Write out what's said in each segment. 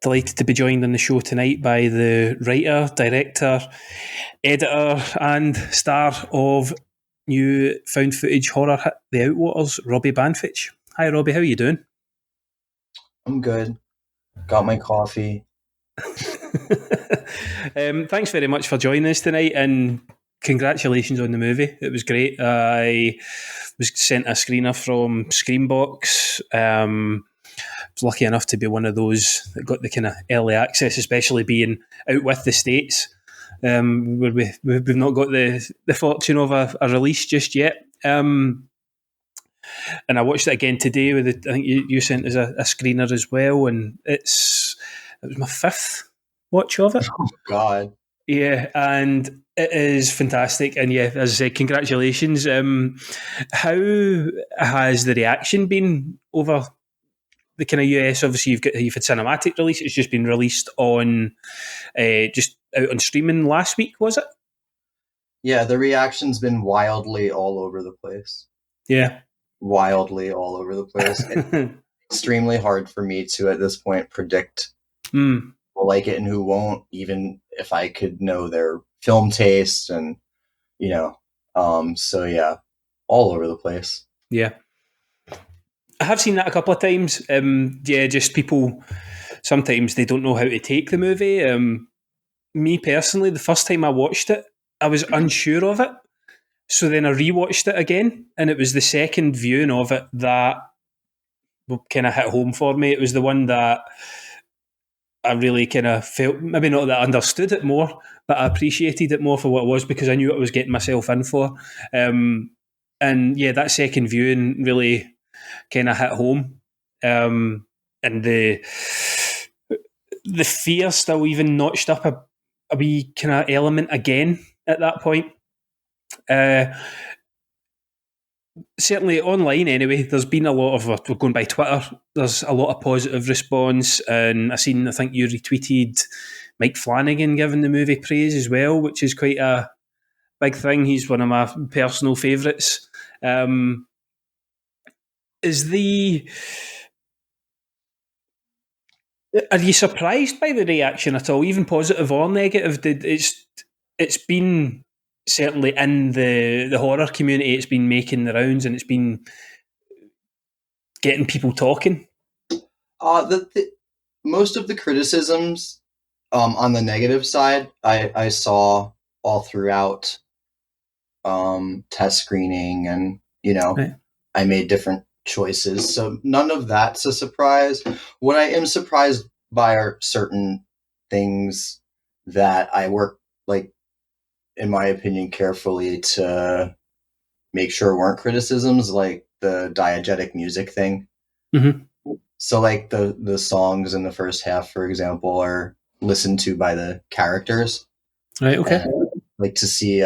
delighted to be joined on the show tonight by the writer, director, editor, and star of new found footage horror hit The Outwaters, Robbie Banfitch. Hi, Robbie. How are you doing? I'm good. Got my coffee. Thanks very much for joining us tonight, and congratulations on the movie. It was great. I was sent a screener from Screenbox. Was lucky enough to be one of those that got the kind of early access, especially being out with the States, where we've not got the fortune of a release just yet. And I watched it again today with I think you sent us a screener as well, and it was my fifth watch of it. Oh God. Yeah, and it is fantastic. And yeah, as I said, congratulations. How has the reaction been over the kind of US? Obviously, you've had cinematic release. It's just been released on just out on streaming last week, was it? Yeah, the reaction's been wildly all over the place. Yeah, wildly all over the place. It's extremely hard for me to at this point predict who will like it and who won't, even if I could know their film taste and so yeah, all over the place. Yeah. I have seen that a couple of times. Just people, sometimes they don't know how to take the movie. Me personally, the first time I watched it, I was unsure of it. So then I rewatched it again, and it was the second viewing of it that kind of hit home for me. It was the one that I really kind of felt, maybe not that I understood it more, but I appreciated it more for what it was, because I knew what I was getting myself in for. And yeah, that second viewing really kind of hit home, and the fear still even notched up a wee kind of element again at that point. Certainly online anyway, there's been a lot of, we're going by Twitter, there's a lot of positive response, and I think you retweeted Mike Flanagan giving the movie praise as well, which is quite a big thing. He's one of my personal favourites. Are you surprised by the reaction at all, even positive or negative? It's been, certainly in the horror community, it's been making the rounds and it's been getting people talking. Most of the criticisms on the negative side, I saw all throughout test screening, and right. I made different choices, so none of that's a surprise. What I am surprised by are certain things that I work, like, in my opinion, carefully to make sure weren't criticisms, like the diegetic music thing. Mm-hmm. So like the songs in the first half, for example, are listened to by the characters. Right, okay. And, like, to see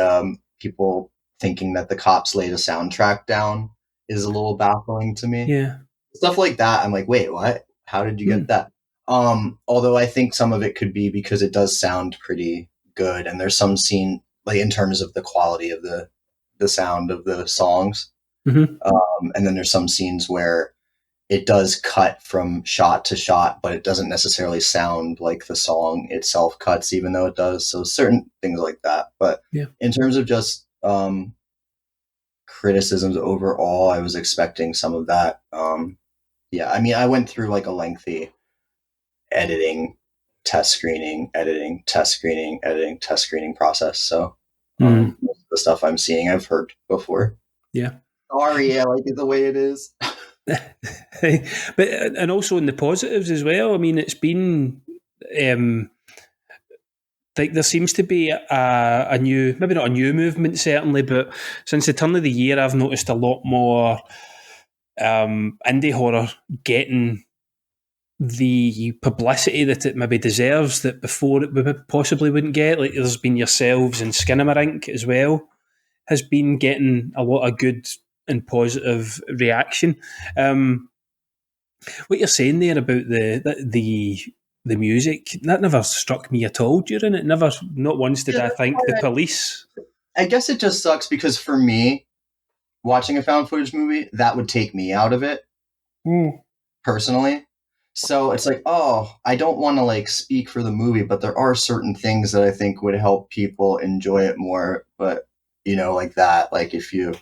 people thinking that the cops laid a soundtrack down is a little baffling to me. Yeah. Stuff like that, I'm like, wait, what? How did you get that? Although I think some of it could be because it does sound pretty good, and there's some scene, like, in terms of the quality of the sound of the songs. Mm-hmm. And then there's some scenes where it does cut from shot to shot, but it doesn't necessarily sound like the song itself cuts, even though it does. So certain things like that. But yeah, in terms of just criticisms overall, I was expecting some of that. Yeah, I mean, I went through like a lengthy editing, test screening process. So most of the stuff I'm seeing, I've heard before. Yeah. Sorry, I like it the way it is. But and also in the positives as well. I mean, it's been like there seems to be a new, maybe not a new movement certainly, but since the turn of the year, I've noticed a lot more indie horror getting the publicity that it maybe deserves, that before it possibly wouldn't get. Like, there's been yourselves and Skinamarink as well, has been getting a lot of good and positive reaction. What you're saying there about the music, that never struck me at all during it. Never, not once did I think the police. I guess it just sucks because for me, watching a found footage movie, that would take me out of it personally. So it's like, oh, I don't want to like speak for the movie, but there are certain things that I think would help people enjoy it more. But like that, like if you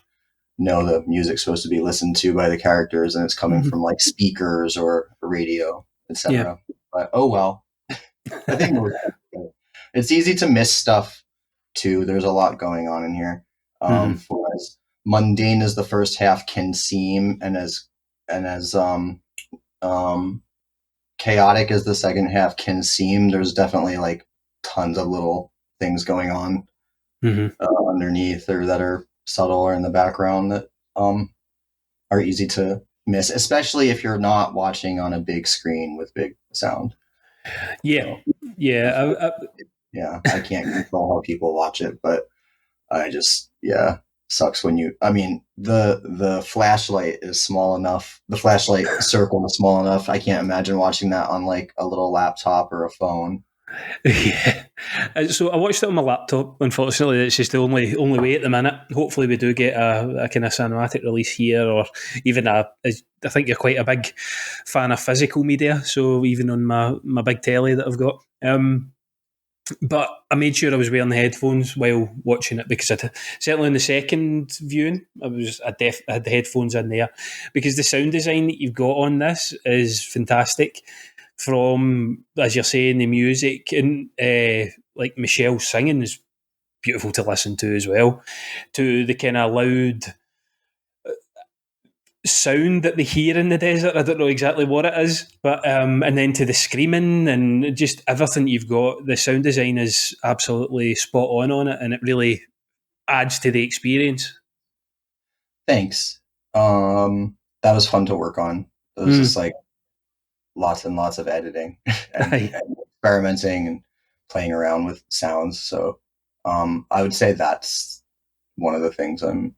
know the music's supposed to be listened to by the characters and it's coming from like speakers or radio, etc. But oh well. I think it's easy to miss stuff too. There's a lot going on in here. For as mundane as the first half can seem, and as chaotic as the second half can seem, there's definitely like tons of little things going on underneath, or that are subtle or in the background, that are easy to miss, especially if you're not watching on a big screen with big sound. Yeah, I can't control how people watch it, but I just sucks when the flashlight is small enough. The flashlight circle is small enough. I can't imagine watching that on like a little laptop or a phone. Yeah. So I watched it on my laptop. Unfortunately, it's just the only way at the minute. Hopefully, we do get a kind of cinematic release here, or even I think you're quite a big fan of physical media, so even on my big telly that I've got. But I made sure I was wearing the headphones while watching it, because certainly in the second viewing, I had the headphones in there, because the sound design that you've got on this is fantastic. From, as you're saying, the music, and like Michelle singing is beautiful to listen to as well, to the kind of loud sound that they hear in the desert. I don't know exactly what it is, but and then to the screaming and just everything you've got. The sound design is absolutely spot on it, and it really adds to the experience. Thanks. That was fun to work on. It was just like lots and lots of editing and experimenting and playing around with sounds. So I would say that's one of the things I'm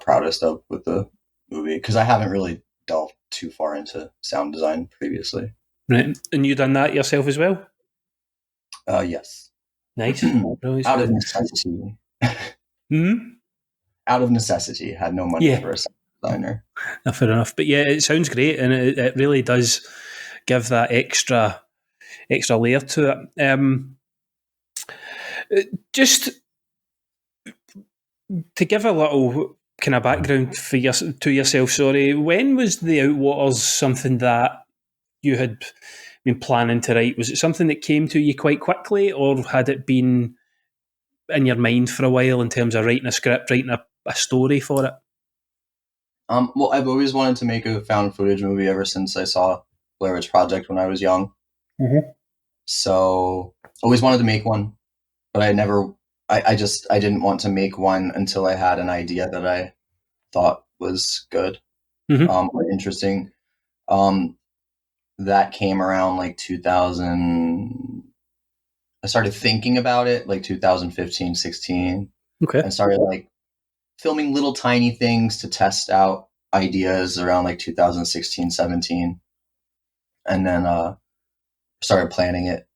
proudest of with the movie, because I haven't really delved too far into sound design previously. Right, and you done that yourself as well? Yes. Nice. Out of necessity. Out of necessity, had no money for a sound designer. Fair enough, but yeah, it sounds great, and it really does give that extra layer to it. Just to give a little kind of background to yourself, sorry, when was the Outwaters something that you had been planning to write? Was it something that came to you quite quickly, or had it been in your mind for a while in terms of writing a script, writing a story for it? Well, I've always wanted to make a found footage movie ever since I saw Blair Witch Project when I was young. So always wanted to make one, but I didn't want to make one until I had an idea that I thought was good, or interesting. That came around like 2000. I started thinking about it like 2015, 16. Okay. And started like filming little tiny things to test out ideas around like 2016, 17. And then started planning it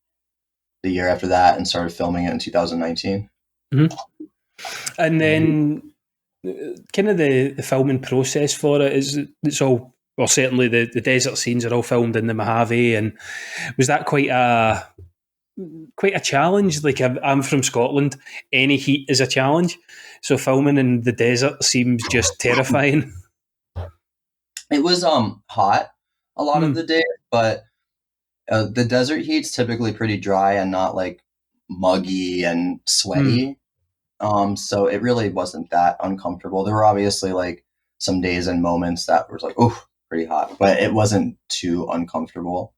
the year after that and started filming it in 2019. And then kind of the filming process for it it's all, well, certainly the desert scenes are all filmed in the Mojave, and was that quite a challenge? Like, I'm from Scotland, any heat is a challenge, so filming in the desert seems just terrifying. It was hot a lot of the day, but the desert heat's typically pretty dry and not like muggy and sweaty. So it really wasn't that uncomfortable. There were obviously like some days and moments that was like, oh, pretty hot, but it wasn't too uncomfortable,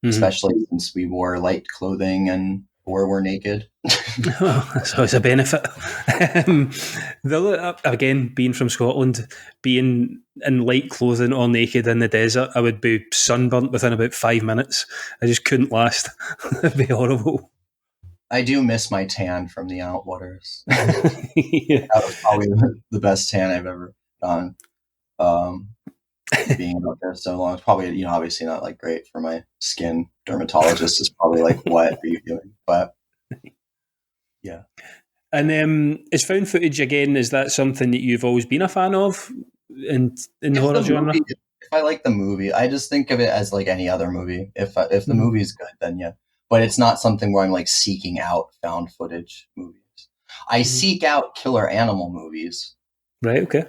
especially since we wore light clothing and we're naked. That's always a benefit. Again, being from Scotland, being in light clothing or naked in the desert, I would be sunburnt within about 5 minutes. I just couldn't last. It'd be horrible. I do miss my tan from the Outwaters. That was probably the best tan I've ever done. Being out there so long, it's probably, obviously not like great for my skin. Dermatologist is probably like, what are you doing? But yeah. And is found footage again? Is that something that you've always been a fan of in the horror genre? if I like the movie, I just think of it as like any other movie. If the movie's good, then yeah. But it's not something where I'm like seeking out found footage movies. I seek out killer animal movies. Right, okay.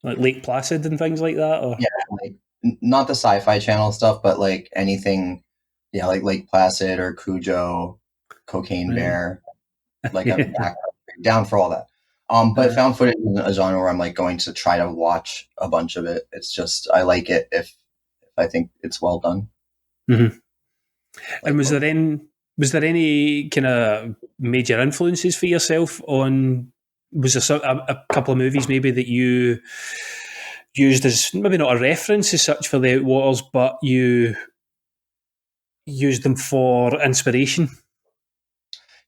Like Lake Placid and things like that? Or? Yeah, like not the Sci-Fi Channel stuff, but like anything, yeah, like Lake Placid or Cujo, Cocaine Bear. Like I'm down for all that. But found footage is a genre where I'm like going to try to watch a bunch of it. It's just I like it if I think it's well done. Mm-hmm. And was there any kind of major influences for yourself on? Was there a couple of movies maybe that you used as maybe not a reference as such for the Outwaters, but you used them for inspiration?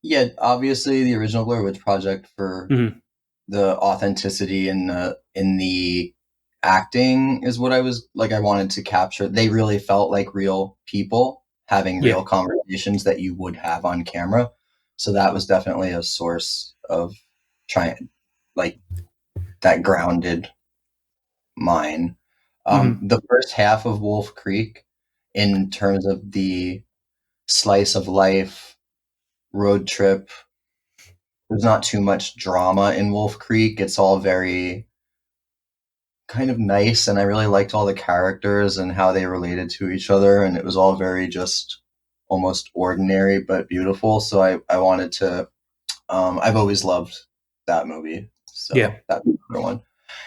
Yeah, obviously the original Blair Witch Project for the authenticity in the acting is what I was like. I wanted to capture. They really felt like real people having real conversations that you would have on camera. So that was definitely a source of trying, like, that grounded mine. The first half of Wolf Creek, in terms of the slice of life road trip, there's not too much drama in Wolf Creek. It's all very kind of nice, and I really liked all the characters and how they related to each other, and it was all very just almost ordinary but beautiful. So I wanted to I've always loved that movie. So that's another one.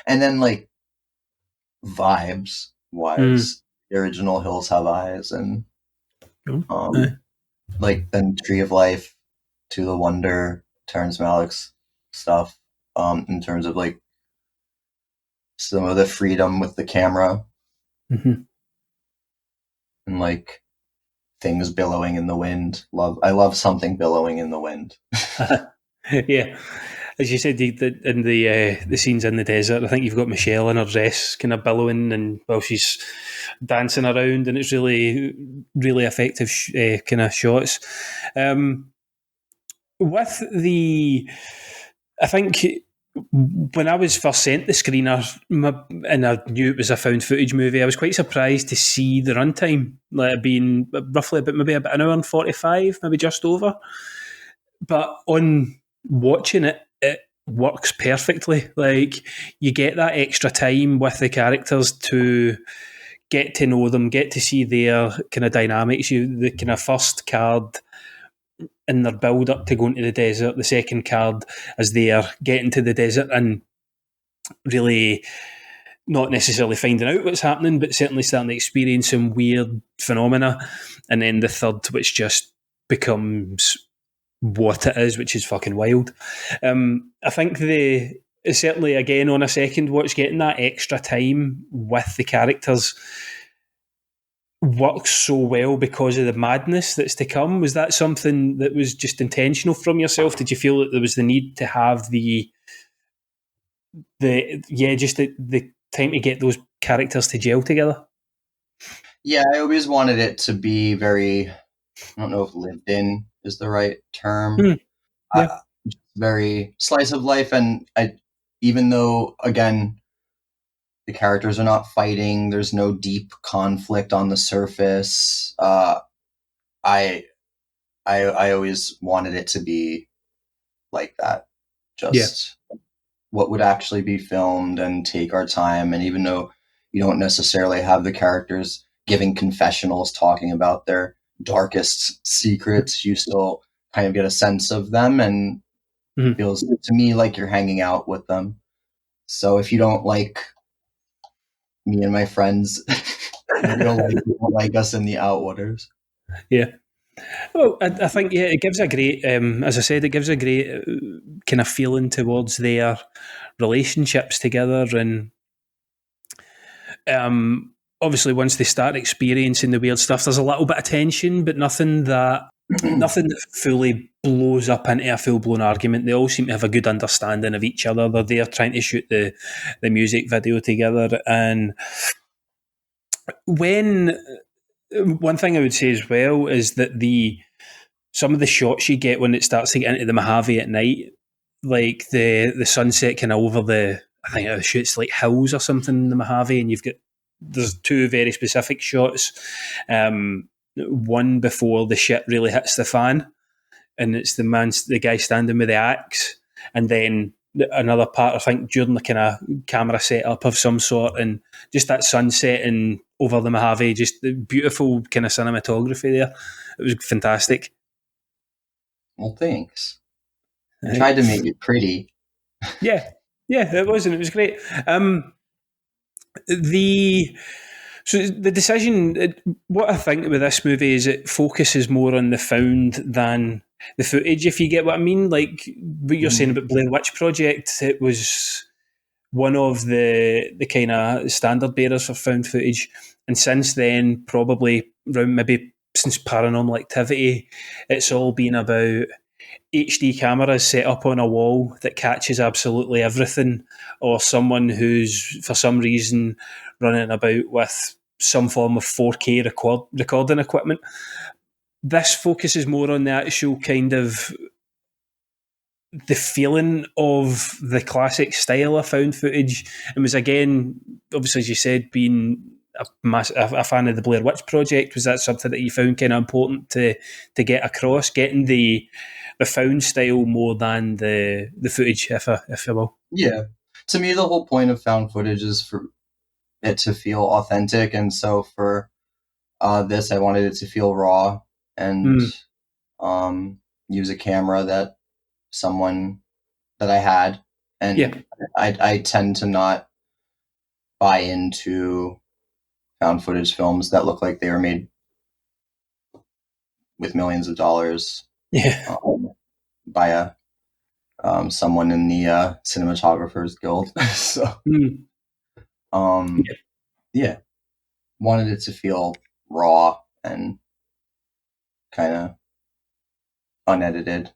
And then like vibes wise, the original Hills Have Eyes, and like then Tree of Life, To the Wonder, Terrence Malick's stuff, in terms of like some of the freedom with the camera and like things billowing in the wind. I love something billowing in the wind. Yeah, as you said, in the scenes in the desert, I think you've got Michelle in her dress, kind of billowing, and while she's dancing around, and it's really, really effective kind of shots. With I think when I was first sent the screener and I knew it was a found footage movie, I was quite surprised to see the runtime, like it being roughly about an hour and 45, maybe just over. But on watching it, it works perfectly. Like you get that extra time with the characters to get to know them, get to see their kind of dynamics. The kind of first card in their build up to going to the desert, the second card as they are getting to the desert and really not necessarily finding out what's happening, but certainly starting to experience some weird phenomena. And then the third, which just becomes what it is, which is fucking wild. I think certainly again on a second watch, getting that extra time with the characters works so well because of the madness that's to come. Was that something that was just intentional from yourself? Did you feel that there was the need to have the time to get those characters to gel together? Yeah, I always wanted it to be very, I don't know if lived in is the right term. Very slice of life, and even though again the characters are not fighting, there's no deep conflict on the surface. I always wanted it to be like that, just what would actually be filmed and take our time. And even though you don't necessarily have the characters giving confessionals talking about their darkest secrets, you still kind of get a sense of them, and it feels to me like you're hanging out with them. So if you don't like me and my friends, you don't like us in the Outwaters. Yeah. Well, I think it gives a great, as I said, it gives a great kind of feeling towards their relationships together, and obviously once they start experiencing the weird stuff, there's a little bit of tension, but nothing that fully blows up into a full blown argument. They all seem to have a good understanding of each other. They're there trying to shoot the music video together, and one thing I would say as well is that some of the shots you get when it starts to get into the Mojave at night, like the sunset kind of over I think it shoots like hills or something in the Mojave, and you've got there's two very specific shots. One before the shit really hits the fan, and it's the guy standing with the axe, and then another part, I think, during the kind of camera setup of some sort, and just that sunset and over the Mojave, just the beautiful kind of cinematography there. It was fantastic. Well, thanks. I tried to make it pretty. Yeah, it was, and it was great. So the decision, what I think with this movie is it focuses more on the found than the footage, if you get what I mean. Like what you're saying about Blair Witch Project, it was one of the kind of standard bearers for found footage. And since then, probably around maybe since Paranormal Activity, it's all been about HD cameras set up on a wall that catches absolutely everything, or someone who's, for some reason, running about with some form of 4K recording equipment. This focuses more on the actual kind of the feeling of the classic style of found footage, and was, again, obviously, as you said, being a fan of the Blair Witch Project. Was that something that you found kind of important to get across, getting the found style more than the footage, if you will? Yeah. To me, the whole point of found footage is for it to feel authentic, and so for this, I wanted it to feel raw and use a camera that I had, and I tend to not buy into found footage films that look like they were made with millions of dollars by someone in the Cinematographers Guild. So wanted it to feel raw and kind of unedited.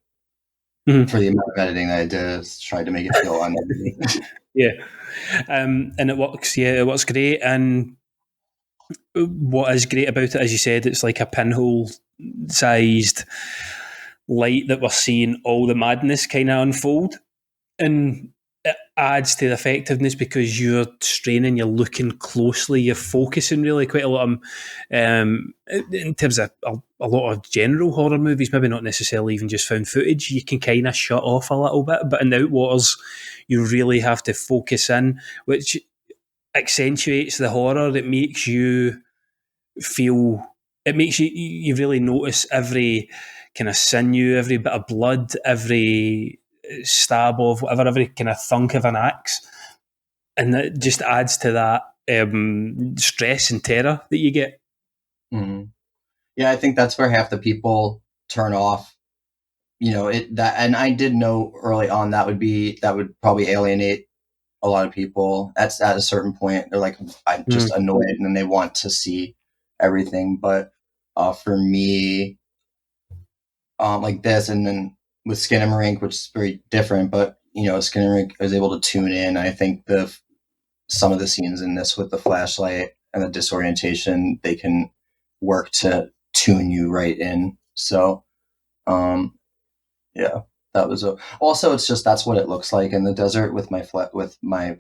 For the amount of editing that I did, tried to make it feel unedited. And it works. Yeah, it works great. And what is great about it, as you said, it's like a pinhole-sized light that we're seeing all the madness kind of unfold, and it adds to the effectiveness because you're straining, you're looking closely, you're focusing really quite a lot. In terms of a lot of general horror movies, maybe not necessarily even just found footage, you can kind of shut off a little bit, but in the Outwaters, you really have to focus in, which accentuates the horror. It makes you feel, it makes you really notice every kind of sinew, every bit of blood, every stab of whatever, every kind of thunk of an axe, and it just adds to that stress and terror that you get. Yeah, I think that's where half the people turn off. And I did know early on that would probably alienate a lot of people. At a certain point, they're like, I'm just annoyed, and then they want to see everything. But for me, like this, and then with Skinamarink, which is very different, but Skinamarink was able to tune in. I think some of the scenes in this with the flashlight and the disorientation, they can work to tune you right in. So, that was also, it's just, that's what it looks like in the desert with my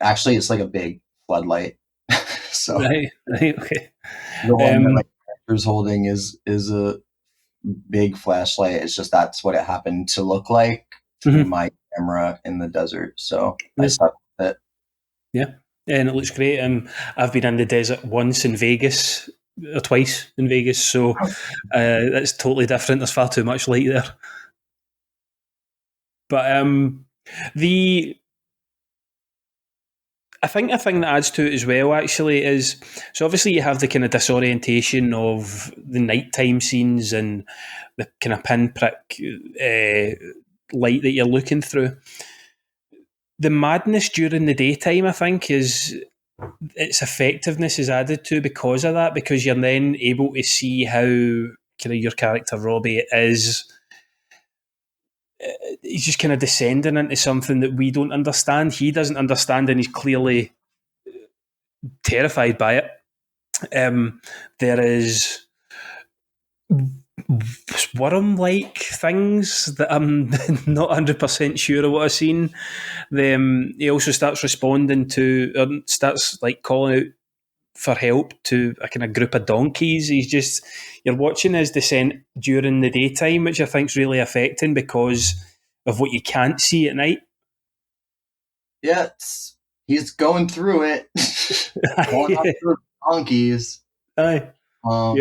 actually, it's like a big floodlight. So right, okay. The one that my character's holding is a big flashlight. It's just, that's what it happened to look like through my camera in the desert. So I stuck with it. Yeah, and it looks great. I've been in the desert once in Vegas, or twice in Vegas, so it's totally different. There's far too much light there. But I think a thing that adds to it as well, actually, is, so obviously you have the kind of disorientation of the nighttime scenes and the kind of pinprick light that you're looking through. The madness during the daytime, I think, its effectiveness is added to because of that, because you're then able to see how kind of your character Robbie is. He's just kind of descending into something that we don't understand. He doesn't understand, and he's clearly terrified by it. There is worm-like things that I'm not 100% sure of what I've seen. He also starts responding to, or starts like calling out for help to a kind of group of donkeys. You're watching his descent during the daytime, which I think is really affecting because of what you can't see at night. Yeah, he's going through it. Going up through donkeys. Aye. No,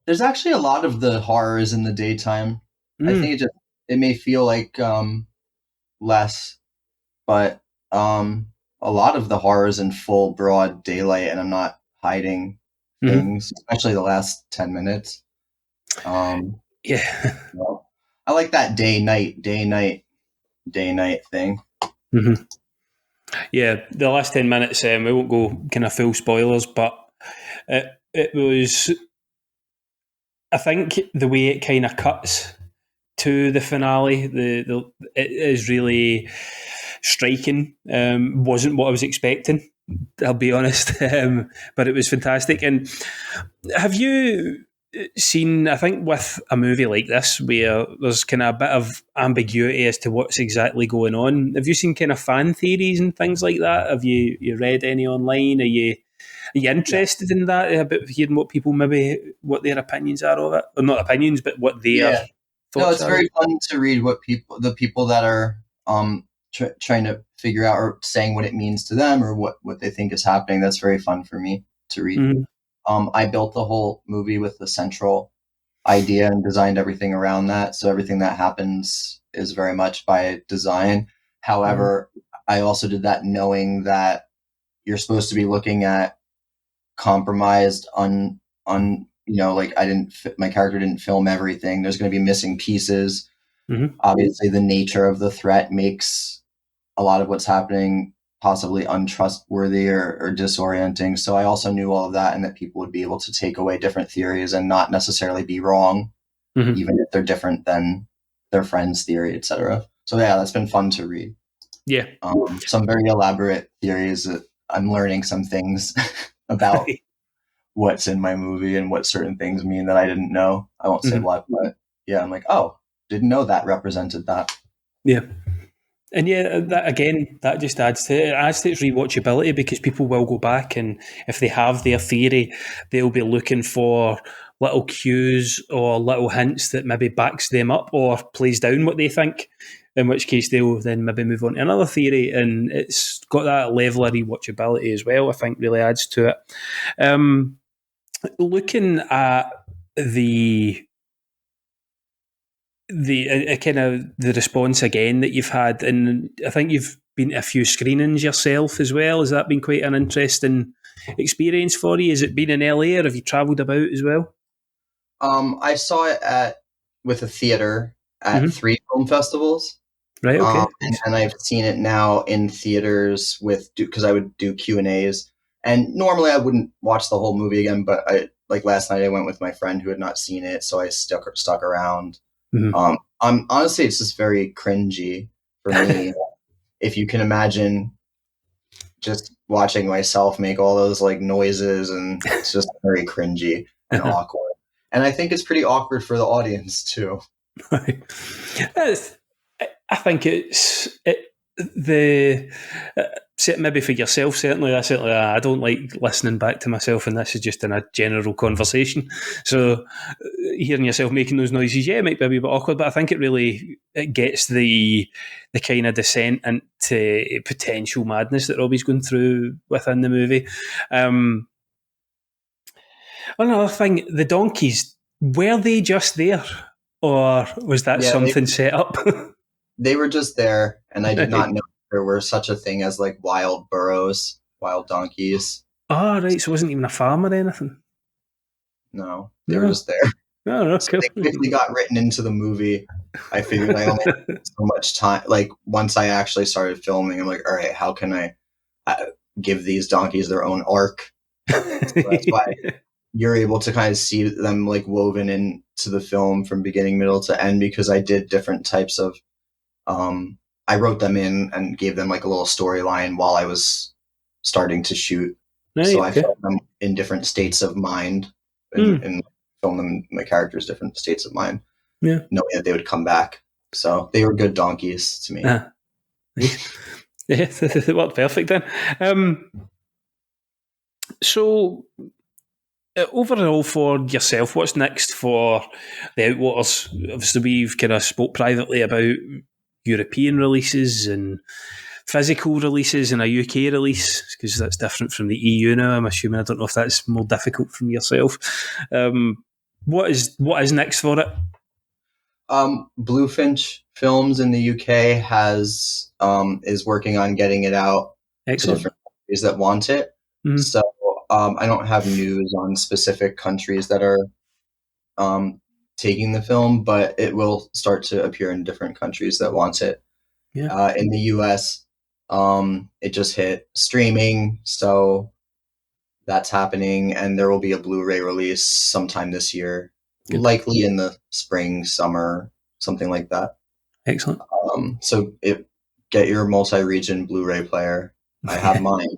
there's actually a lot of the horrors in the daytime. I think it may feel like less, but a lot of the horrors in full broad daylight, and I'm not hiding things, especially the last 10 minutes. Well, I like that day night thing. Mm-hmm. Yeah, the last 10 minutes, we won't go kind of full spoilers, but it was, I think the way it kind of cuts to the finale, it is really striking. Wasn't what I was expecting, I'll be honest, but it was fantastic. And have you seen, I think with a movie like this where there's kind of a bit of ambiguity as to what's exactly going on, have you seen kind of fan theories and things like that? Have you read any online? Are you interested in that, about hearing what people what their opinions are of it? Or not opinions, but what their thoughts are? No, it's very fun to read what the people that are trying to figure out or saying what it means to them or what they think is happening. That's very fun for me to read. Mm-hmm. I built the whole movie with the central idea and designed everything around that. So everything that happens is very much by design. However, I also did that knowing that you're supposed to be looking at compromised, like my character didn't film everything. There's going to be missing pieces. Mm-hmm. Obviously, the nature of the threat makes a lot of what's happening possibly untrustworthy or disorienting. So I also knew all of that, and that people would be able to take away different theories and not necessarily be wrong, even if they're different than their friend's theory, etc. So yeah, that's been fun to read. Yeah. Some very elaborate theories that I'm learning some things about what's in my movie and what certain things mean that I didn't know. I won't say what, but yeah, I'm like, oh, didn't know that represented that. Yeah. And yeah, that just adds to its rewatchability, because people will go back, and if they have their theory, they'll be looking for little cues or little hints that maybe backs them up or plays down what they think, in which case they'll then maybe move on to another theory, and it's got that level of rewatchability as well, I think really adds to it. Looking at the kind of the response again that you've had, and I think you've been to a few screenings yourself as well. Has that been quite an interesting experience for you? Has it been in LA, or have you travelled about as well? I saw it with a theater at 3 film festivals. Right, okay. And I've seen it now in theaters because I would do Q&As. And normally I wouldn't watch the whole movie again, but last night I went with my friend who had not seen it, so I stuck around. I'm honestly, it's just very cringy for me. If you can imagine just watching myself make all those like noises, and it's just very cringy and awkward. And I think it's pretty awkward for the audience too. I think maybe for yourself, certainly. I don't like listening back to myself, and this is just in a general conversation. So hearing yourself making those noises, it might be a wee bit awkward, but I think it gets the kind of descent into potential madness that Robbie's going through within the movie. Another thing, the donkeys, were they just there, or was that something set up? They were just there, and I did not know there were such a thing as like wild burros, wild donkeys. Oh, right. So it wasn't even a farm or anything? No, they were just there. Oh, no, so they quickly got written into the movie. I figured I only had so much time. Like, once I actually started filming, I'm like, all right, how can I give these donkeys their own arc? So that's why you're able to kind of see them like woven into the film from beginning, middle to end, because I did different types of I wrote them in and gave them like a little storyline while I was starting to shoot. Right, so I filmed them in different states of mind and filmed them in my characters' different states of mind, knowing that they would come back. So they were good donkeys to me. Nice. Yeah, it worked perfect then. So, overall for yourself, what's next for the Outwaters? Obviously, we've kind of spoke privately about European releases and physical releases and a UK release, because that's different from the EU now, I'm assuming. I don't know if that's more difficult from yourself. What is next for it? Bluefinch Films in the UK is working on getting it out to different countries that want it. Mm-hmm. So I don't have news on specific countries that are taking the film, but it will start to appear in different countries that want it. Yeah. In the US, it just hit streaming, so that's happening, and there will be a Blu-ray release sometime this year. Good. Likely in the spring, summer, something like that. Excellent. So get your multi-region Blu-ray player. I have mine.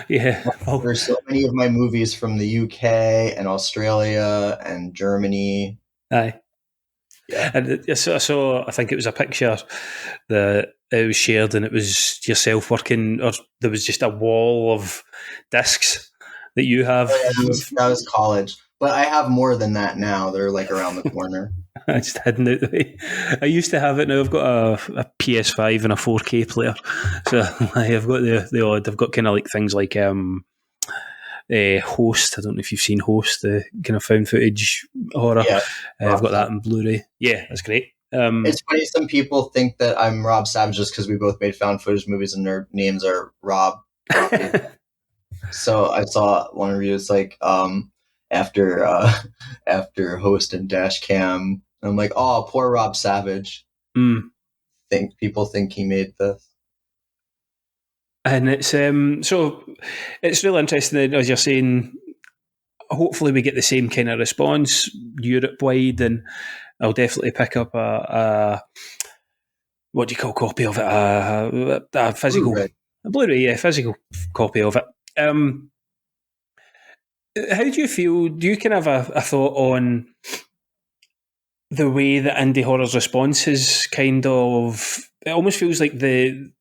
Yeah. There's so many of my movies from the UK and Australia and Germany. Aye. Yeah. And I saw, I think it was a picture that it was shared, and it was yourself working, or there was just a wall of discs that you have. Oh, yeah, that was college. But I have more than that now. They're like around the corner. I just hidden out the way. I used to have it. Now I've got a PS5 and a 4K player. So I've got the odd. I've got kind of like things like Host. I don't know if you've seen Host, the kind of found footage horror. Yeah, I've got that in Blu-ray. Yeah, that's great. It's funny, some people think that I'm Rob Savage just because we both made found footage movies and their names are Rob. So I saw one review. It's like after Host and Dash Cam, I'm like, oh, poor Rob Savage. People think he made this. And it's so it's really interesting that, as you're saying, hopefully we get the same kind of response Europe-wide, and I'll definitely pick up a what do you call copy of it? A physical Blu-ray, yeah, physical copy of it. How do you feel? Do you kind of have a thought on the way that indie horror's response is kind of? It almost feels like the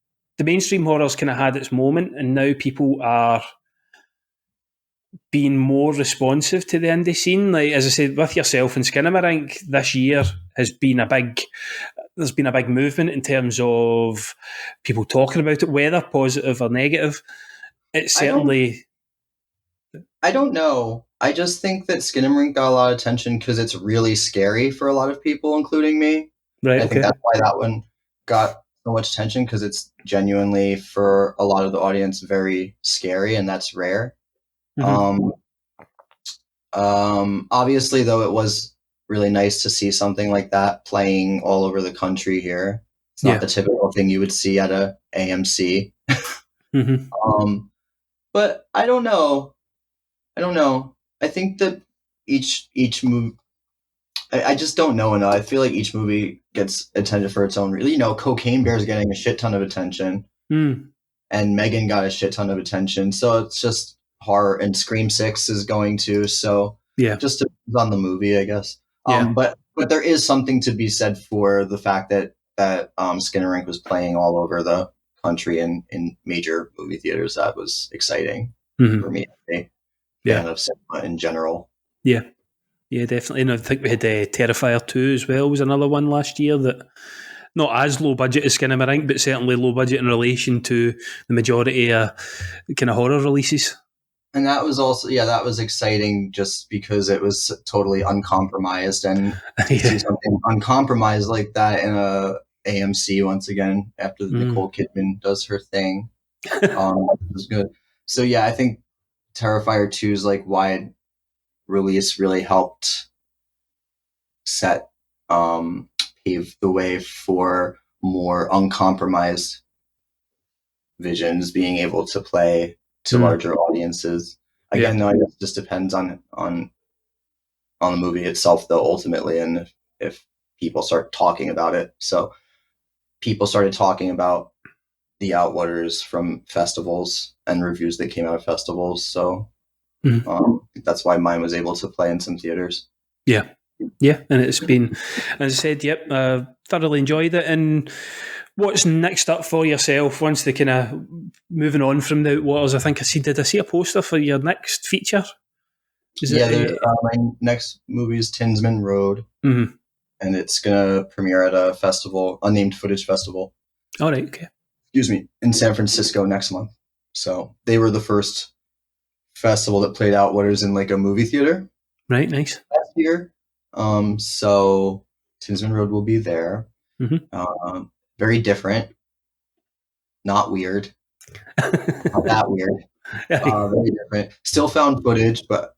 mainstream horror's kind of had its moment, and now people are being more responsive to the indie scene. Like, as I said, with yourself and Skinamarink, this year has been there's been a big movement in terms of people talking about it, whether positive or negative. It's certainly... I don't know. I just think that Skinamarink got a lot of attention because it's really scary for a lot of people, including me. Right. I think that's why that one got so much attention, because it's genuinely, for a lot of the audience, very scary, and that's rare. Mm-hmm. Obviously, though, it was really nice to see something like that playing all over the country here. It's not the typical thing you would see at a AMC. Mm-hmm. But I don't know. I think that each movie, I just don't know enough. I feel like each movie gets attention for its own reason. Cocaine Bear is getting a shit ton of attention, and Megan got a shit ton of attention. So it's just horror, and Scream 6 is going to. So just depends on the movie, I guess. But there is something to be said for the fact that Skinamarink was playing all over the country and in major movie theaters. That was exciting for me. Of cinema in general. Yeah, definitely. And I think we had Terrifier 2 as well, was another one last year that not as low budget as Skinamarink, but certainly low budget in relation to the majority of kind of horror releases. And that was also, that was exciting just because it was totally uncompromised, and to see something uncompromised like that in a AMC once again after Nicole Kidman does her thing. It was good. So I think Terrifier 2's like wide release really helped pave the way for more uncompromised visions being able to play to larger audiences. Again, though, it just depends on the movie itself, though, ultimately, and if people start talking about it. So people started talking about the Outwaters from festivals and reviews that came out of festivals. So that's why mine was able to play in some theaters. Yeah. And it's been, as I said, thoroughly enjoyed it. And what's next up for yourself once the kind of moving on from the Outwaters? Did I see a poster for your next feature? My next movie is Tinsman Road, mm-hmm. and it's gonna premiere at a festival, Unnamed Footage Festival. All right, okay. Excuse me, in San Francisco next month. So they were the first festival that played Outwaters in like a movie theater. Right, nice. Last year, so Tinsman Road will be there. Mm-hmm. Very different, not weird, not that weird. Very different. Still found footage, but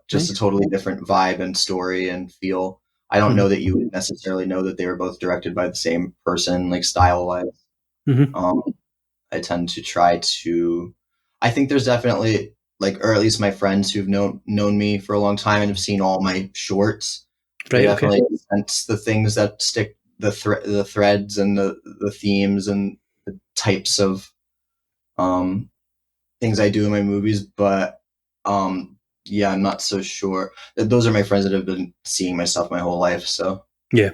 just a totally different vibe and story and feel. I don't know that you would necessarily know that they were both directed by the same person, like style-wise. Mm-hmm. I tend to try to. I think there's definitely or at least my friends who've known me for a long time and have seen all my shorts. Right, they definitely sense the things that stick, the threads and the themes and the types of things I do in my movies, but I'm not so sure. Those are my friends that have been seeing my stuff my whole life, so yeah,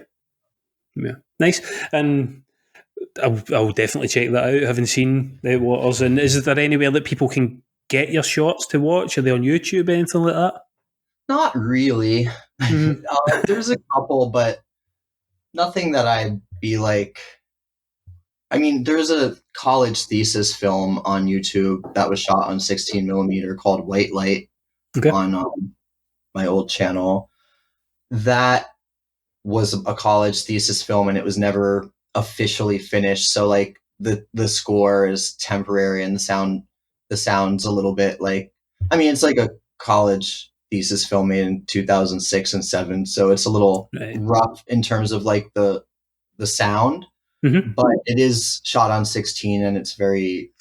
nice. And I'll definitely check that out, having seen the Outwaters. And is there anywhere that people can get your shorts to watch? Are they on YouTube, anything like that? Not really. There's a couple, but nothing that I'd be like. I mean, there's a college thesis film on YouTube that was shot on 16 millimeter called White Light on my old channel. That was a college thesis film, and it was never officially finished. So like the score is temporary, and the sound's a little bit like. I mean, it's like a college thesis film made in 2006 and 2007, so it's a little rough in terms of like the sound. Mm-hmm. But it is shot on 16, and it's very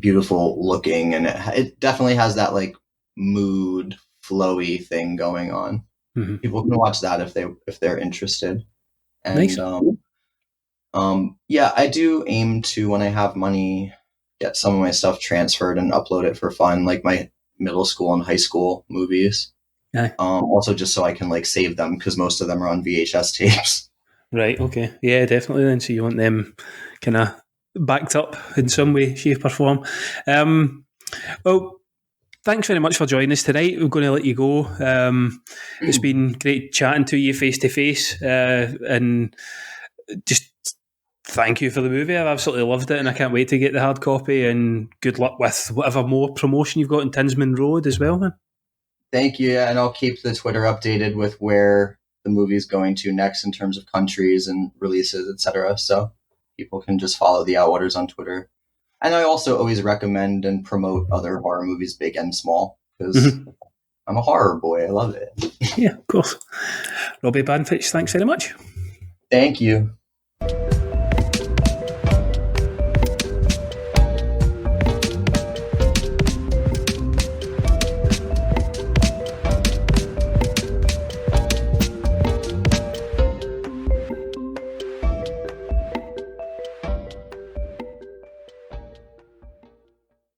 beautiful looking, and it definitely has that like mood flowy thing going on. Mm-hmm. People can watch that if they're interested. And nice. I do aim to, when I have money, get some of my stuff transferred and upload it for fun, like my middle school and high school movies. Also just so I can like save them, because most of them are on VHS tapes. Right, okay. Yeah, definitely then. So you want them kind of backed up in some way, shape or form. Well, thanks very much for joining us tonight. We're going to let you go. It's been great chatting to you face to face, and just thank you for the movie. I've absolutely loved it, and I can't wait to get the hard copy, and good luck with whatever more promotion you've got in Tinsman Road as well, man. Thank you, and I'll keep the Twitter updated with where the movie is going to next in terms of countries and releases, etc. So people can just follow the Outwaters on Twitter. And I also always recommend and promote other horror movies, big and small, because I'm a horror boy. I love it. Yeah, of course. Robbie Banfitch, thanks very much. Thank you.